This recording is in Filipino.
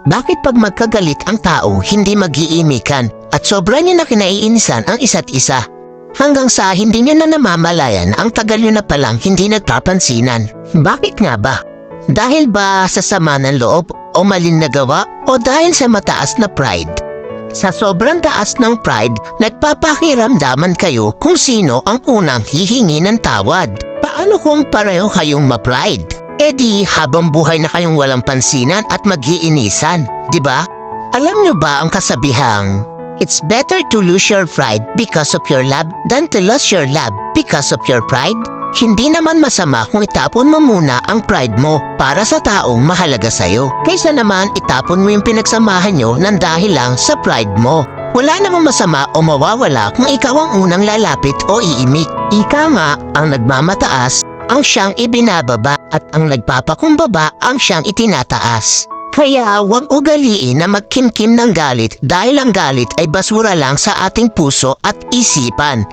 Bakit pag magkagalit ang tao, hindi mag-iimikan at sobra niyo na kinaiinisan ang isa't isa? Hanggang sa hindi niyo na namamalayan ang tagal niyo na palang hindi nagpapansinan. Bakit nga ba? Dahil ba sa sama ng loob o malin na gawa o dahil sa mataas na pride? Sa sobrang taas ng pride, nagpapakiramdaman kayo kung sino ang unang hihingi ng tawad. Paano kung pareho kayong ma-pride? E di habang buhay na kayong walang pansinan at mag-iinisan, di ba? Alam niyo ba ang kasabihang, it's better to lose your pride because of your love than to lose your love because of your pride? Hindi naman masama kung itapon mo muna ang pride mo para sa taong mahalaga sa'yo. Kaysa naman itapon mo yung pinagsamahan nyo ng dahil lang sa pride mo. Wala namang masama o mawawala kung ikaw ang unang lalapit o iimik. Ika nga, ang nagmamataas ang siyang ibinababa at ang nagpapakumbaba ang siyang itinataas. Kaya huwag ugaliin na magkimkim ng galit dahil ang galit ay basura lang sa ating puso at isipan.